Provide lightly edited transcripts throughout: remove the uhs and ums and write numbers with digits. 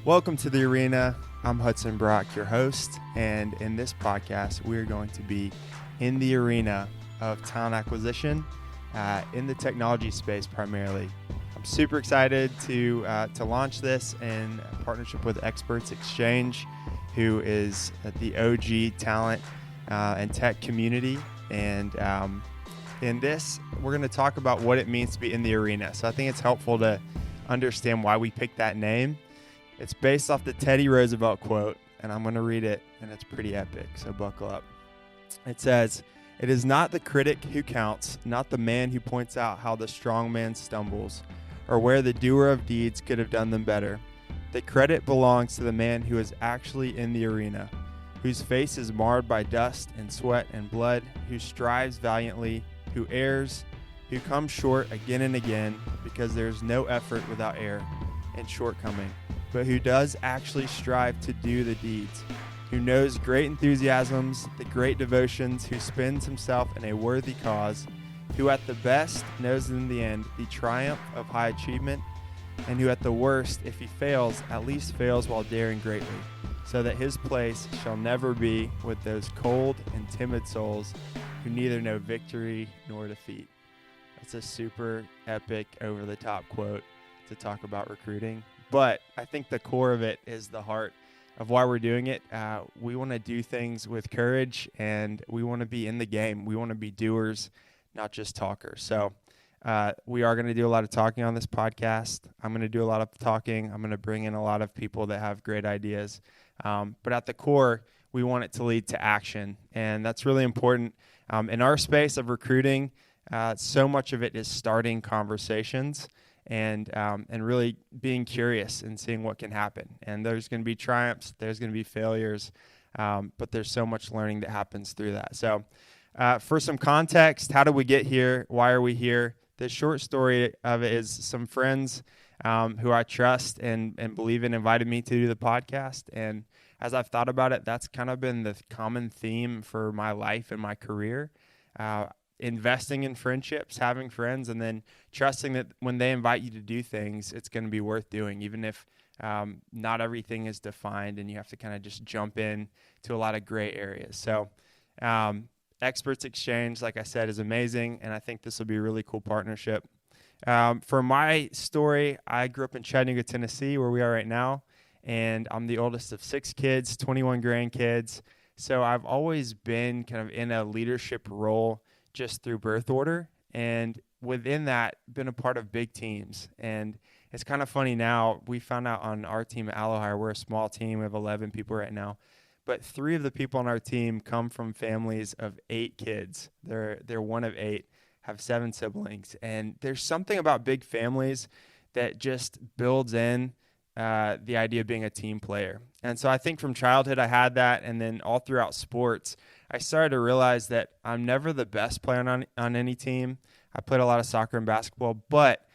Welcome to the arena. I'm Hudson Brock, your host, and in this podcast, we're going to be in the arena of talent acquisition in the technology space primarily. I'm super excited to launch this in partnership with Experts Exchange, who is the OG talent and tech community. And in this, we're going to talk about what it means to be in the arena. So I think it's helpful to understand why we picked that name. It's based off the Teddy Roosevelt quote, and I'm going to read it, and it's pretty epic, so buckle up. It says, "It is not the critic who counts, not the man who points out how the strong man stumbles, or where the doer of deeds could have done them better. The credit belongs to the man who is actually in the arena, whose face is marred by dust and sweat and blood, who strives valiantly, who errs, who comes short again and again, because there is no effort without error and shortcoming, but who does actually strive to do the deeds, who knows great enthusiasms, the great devotions, who spends himself in a worthy cause, who at the best knows in the end the triumph of high achievement, and who at the worst, if he fails, at least fails while daring greatly, so that his place shall never be with those cold and timid souls who neither know victory nor defeat." That's a super epic, over-the-top quote to talk about recruiting. But I think the core of it is the heart of why we're doing it. We want to do things with courage, and we want to be in the game. We want to be doers, not just talkers. So we are going to do a lot of talking on this podcast. I'm going to do a lot of talking. I'm going to bring in a lot of people that have great ideas. But at the core, we want it to lead to action, and that's really important. In our space of recruiting, so much of it is starting conversations and really being curious and seeing what can happen. And there's going to be triumphs, there's going to be failures, but there's so much learning that happens through that. So for some context, how did we get here? Why are we here? The short story of it is some friends who I trust and believe in invited me to do the podcast. And as I've thought about it, that's kind of been the common theme for my life and my career. Investing in friendships, having friends, and then trusting that when they invite you to do things, it's going to be worth doing, even if not everything is defined and you have to kind of just jump in to a lot of gray areas. So Experts Exchange, like I said, is amazing, and I think this will be a really cool partnership. For my story, I grew up in Chattanooga, Tennessee, where we are right now, and I'm the oldest of 6 kids, 21 grandkids. So I've always been kind of in a leadership role just through birth order, and within that, been a part of big teams. And it's kind of funny now, we found out on our team at AlloHire, we're a small team, we have 11 people right now, but 3 of the people on our team come from families of 8 kids. They're one of 8, have 7 siblings, and there's something about big families that just builds in the idea of being a team player. And so I think from childhood I had that, and then all throughout sports, I started to realize that I'm never the best player on any team. I played a lot of soccer and basketball, but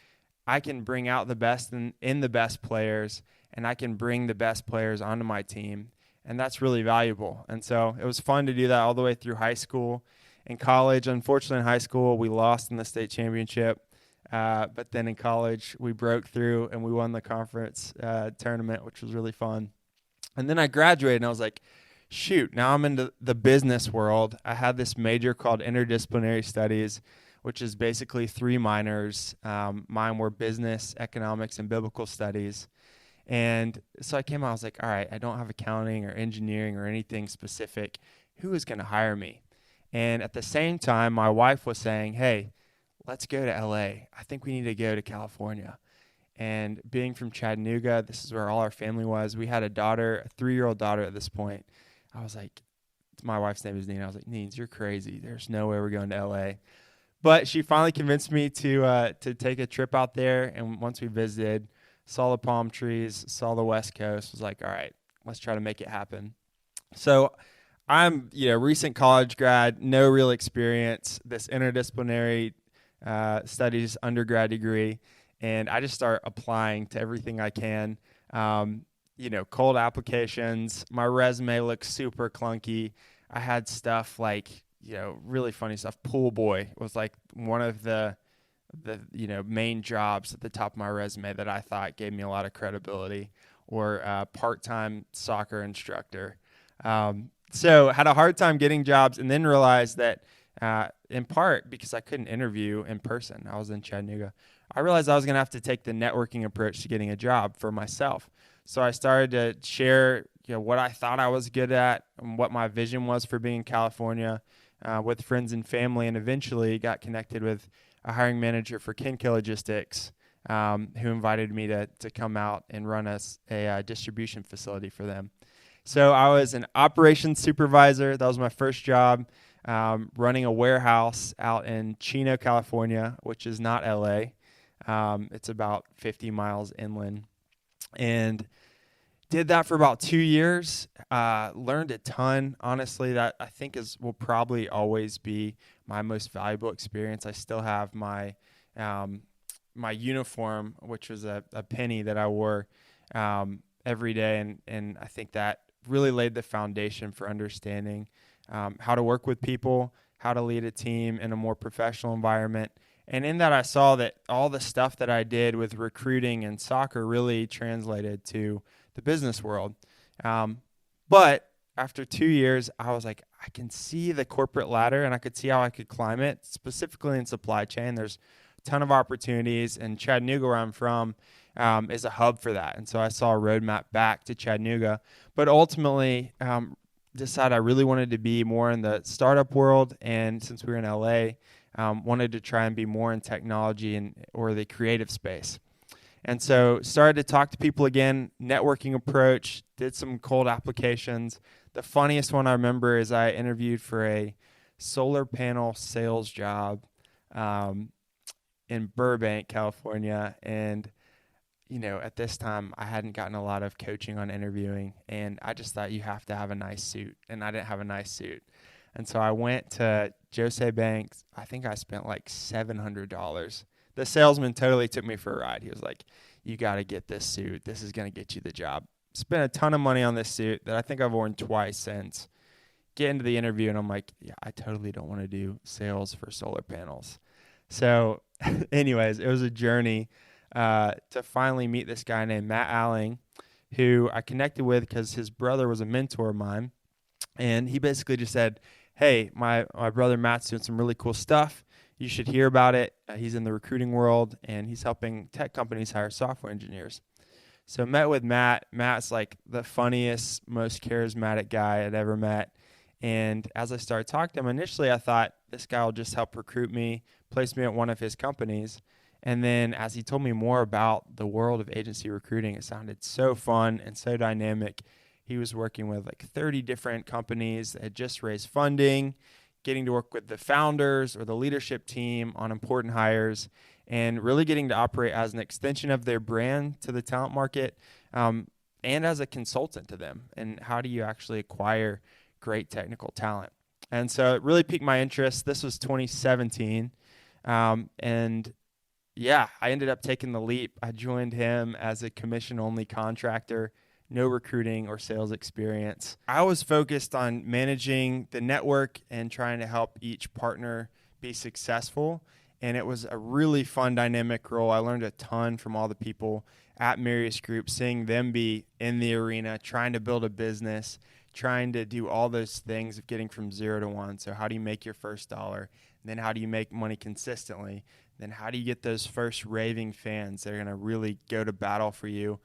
I can bring out the best in the best players, and I can bring the best players onto my team, and that's really valuable. And so it was fun to do that all the way through high school. In college, unfortunately in high school, we lost in the state championship, but then in college, we broke through and we won the conference tournament, which was really fun. And then I graduated, and I was like, shoot, now I'm into the business world. I had this major called interdisciplinary studies, which is basically 3 minors. Mine were business, economics, and biblical studies. And so I came out, I was like, all right, I don't have accounting or engineering or anything specific. Who is going to hire me? And at the same time, my wife was saying, hey, let's go to LA. I think we need to go to California. And being from Chattanooga, this is where all our family was. We had a daughter, a 3-year-old daughter at this point. I was like, my wife's name is Nina. I was like, Nina, you're crazy. There's no way we're going to LA. But she finally convinced me to take a trip out there. And once we visited, saw the palm trees, saw the West Coast, was like, all right, let's try to make it happen. So I'm, recent college grad, no real experience, this interdisciplinary studies undergrad degree. And I just start applying to everything I can. Cold applications. My resume looks super clunky. I had stuff like, really funny stuff. Pool boy was like one of the main jobs at the top of my resume that I thought gave me a lot of credibility. or part-time soccer instructor. So had a hard time getting jobs, and then realized that in part because I couldn't interview in person. I was in Chattanooga. I realized I was going to have to take the networking approach to getting a job for myself. So I started to share what I thought I was good at and what my vision was for being in California with friends and family, and eventually got connected with a hiring manager for Kinco Logistics, who invited me to come out and run a distribution facility for them. So I was an operations supervisor. That was my first job, running a warehouse out in Chino, California, which is not LA. It's about 50 miles inland. And did that for about 2 years. Learned a ton. Honestly, that I think will probably always be my most valuable experience. I still have my my uniform, which was a penny that I wore every day, and I think that really laid the foundation for understanding how to work with people, how to lead a team in a more professional environment. And in that, I saw that all the stuff that I did with recruiting and soccer really translated to the business world. But after 2 years, I was like, I can see the corporate ladder, and I could see how I could climb it, specifically in supply chain. There's a ton of opportunities, and Chattanooga, where I'm from, is a hub for that. And so I saw a roadmap back to Chattanooga, but ultimately decided I really wanted to be more in the startup world. And since we were in LA, wanted to try and be more in technology or the creative space. And so started to talk to people again, networking approach, did some cold applications. The funniest one I remember is I interviewed for a solar panel sales job in Burbank, California. And at this time, I hadn't gotten a lot of coaching on interviewing, and I just thought you have to have a nice suit, and I didn't have a nice suit. And so I went to Jose Banks. I think I spent like $700. The salesman totally took me for a ride. He was like, you got to get this suit. This is going to get you the job. Spent a ton of money on this suit that I think I've worn twice since. Get into the interview, and I'm like, yeah, I totally don't want to do sales for solar panels. So anyways, it was a journey to finally meet this guy named Matt Alling, who I connected with because his brother was a mentor of mine. And he basically just said, hey, my brother Matt's doing some really cool stuff. You should hear about it. He's in the recruiting world, and he's helping tech companies hire software engineers. So met with Matt. Matt's like the funniest, most charismatic guy I'd ever met. And as I started talking to him, initially I thought this guy will just help recruit me, place me at one of his companies. And then as he told me more about the world of agency recruiting, it sounded so fun and so dynamic. He was working with like 30 different companies that had just raised funding, getting to work with the founders or the leadership team on important hires, and really getting to operate as an extension of their brand to the talent market, and as a consultant to them. And how do you actually acquire great technical talent? And so it really piqued my interest. This was 2017. And yeah, I ended up taking the leap. I joined him as a commission-only contractor, no recruiting or sales experience. I was focused on managing the network and trying to help each partner be successful. And it was a really fun, dynamic role. I learned a ton from all the people at Marius Group, seeing them be in the arena, trying to build a business, trying to do all those things of getting from 0 to 1. So how do you make your first dollar? And then how do you make money consistently? Then how do you get those first raving fans that are going to really go to battle for you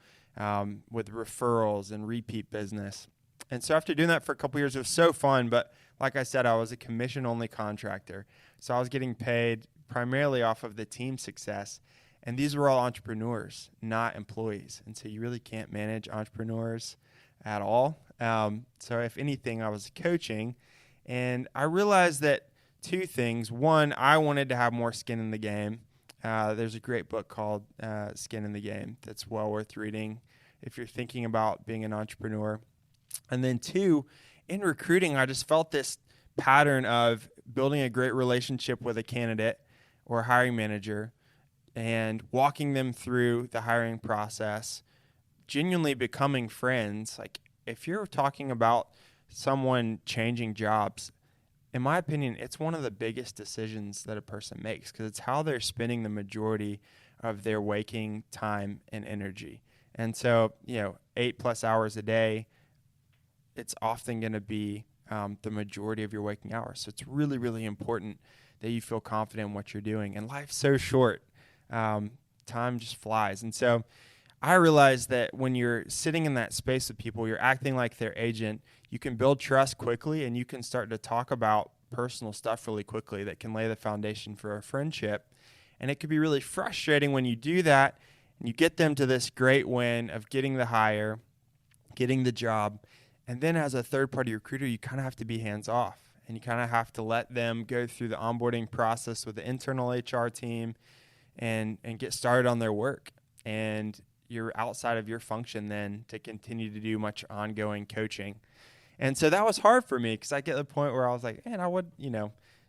with referrals and repeat business? And so after doing that for a couple years, it was so fun. But like I said, I was a commission-only contractor. So I was getting paid primarily off of the team success. And these were all entrepreneurs, not employees. And so you really can't manage entrepreneurs at all. So if anything, I was coaching. And I realized that two things. One, I wanted to have more skin in the game. There's a great book called Skin in the Game that's well worth reading if you're thinking about being an entrepreneur. And then two, in recruiting, I just felt this pattern of building a great relationship with a candidate or a hiring manager and walking them through the hiring process, genuinely becoming friends. Like if you're talking about someone changing jobs, in my opinion, it's one of the biggest decisions that a person makes because it's how they're spending the majority of their waking time and energy. And so, 8+ hours a day, it's often going to be the majority of your waking hours. So it's really, really important that you feel confident in what you're doing. And life's so short. Time just flies. And so I realized that when you're sitting in that space with people, you're acting like their agent, you can build trust quickly, and you can start to talk about personal stuff really quickly that can lay the foundation for a friendship. And it could be really frustrating when you do that and you get them to this great win of getting the hire, getting the job. And then as a third-party recruiter, you kind of have to be hands-off, and you kind of have to let them go through the onboarding process with the internal HR team and get started on their work. And you're outside of your function then to continue to do much ongoing coaching. And so that was hard for me because I get to the point where I was like, man, I would,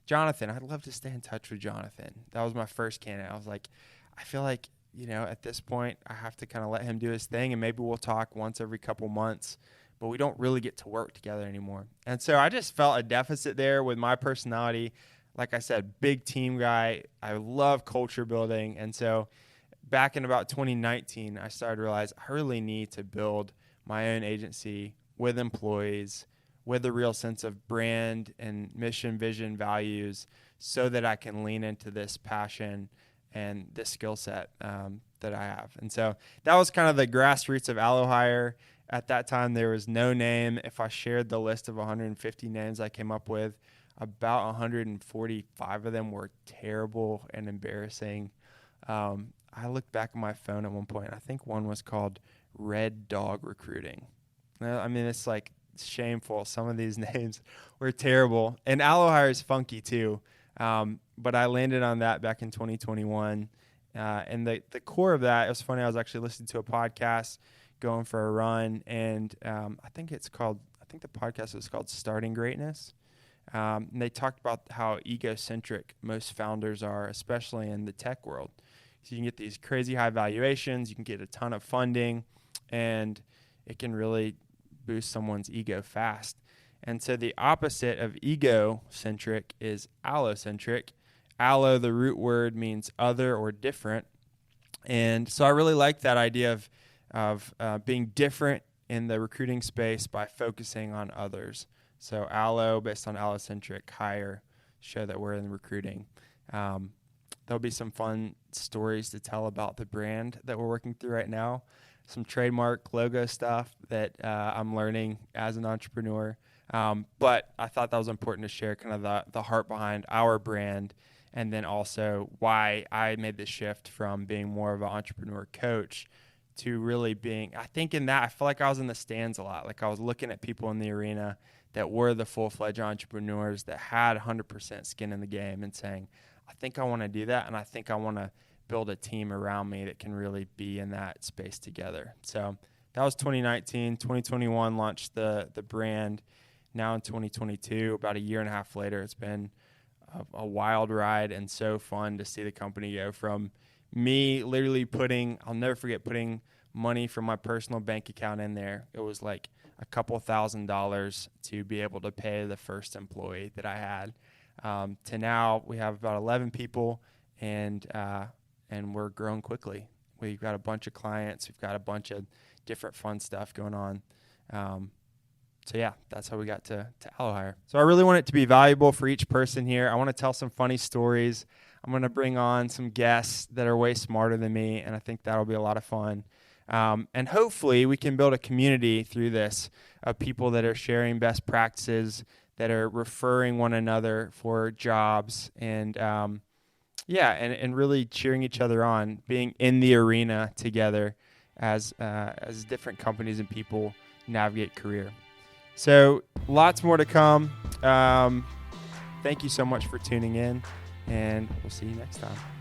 Jonathan, I'd love to stay in touch with Jonathan. That was my first candidate. I was like, I feel like, at this point, I have to kind of let him do his thing, and maybe we'll talk once every couple months, but we don't really get to work together anymore. And so I just felt a deficit there with my personality. Like I said, big team guy. I love culture building. And so back in about 2019, I started to realize I really need to build my own agency with employees, with a real sense of brand and mission, vision, values, so that I can lean into this passion and this skill set that I have. And so that was kind of the grassroots of AlloHire. At that time, there was no name. If I shared the list of 150 names I came up with, about 145 of them were terrible and embarrassing. I looked back at my phone at one point. I think one was called Red Dog Recruiting. I mean, it's like shameful. Some of these names were terrible. And AlloHire is funky too. But I landed on that back in 2021. And the core of that, it was funny. I was actually listening to a podcast going for a run. And I think the podcast was called Starting Greatness. And they talked about how egocentric most founders are, especially in the tech world. So you can get these crazy high valuations, you can get a ton of funding, and it can really boost someone's ego fast. And so the opposite of egocentric is allocentric. Allo, the root word, means other or different. And so I really like that idea of being different in the recruiting space by focusing on others. So Allo, based on allocentric, hire, show that we're in recruiting. There'll be some fun stories to tell about the brand that we're working through right now, some trademark logo stuff that I'm learning as an entrepreneur. But I thought that was important to share kind of the heart behind our brand, and then also why I made the shift from being more of an entrepreneur coach to really being, I think in that, I feel like I was in the stands a lot. Like I was looking at people in the arena that were the full-fledged entrepreneurs that had 100% skin in the game and saying, I think I want to do that, and I think I want to build a team around me that can really be in that space together. So that was 2019. 2021 launched the brand. Now in 2022, about a year and a half later, it's been a wild ride and so fun to see the company go from me literally I'll never forget putting money from my personal bank account in there. It was like a couple $1,000s to be able to pay the first employee that I had. To now we have about 11 people, and we're growing quickly. We've got a bunch of clients. We've got a bunch of different fun stuff going on. So yeah, that's how we got to AlloHire. So I really want it to be valuable for each person here. I want to tell some funny stories. I'm going to bring on some guests that are way smarter than me, and I think that'll be a lot of fun. And hopefully we can build a community through this of people that are sharing best practices, that are referring one another for jobs, and really cheering each other on, being in the arena together as different companies and people navigate career. So lots more to come. Thank you so much for tuning in, and we'll see you next time.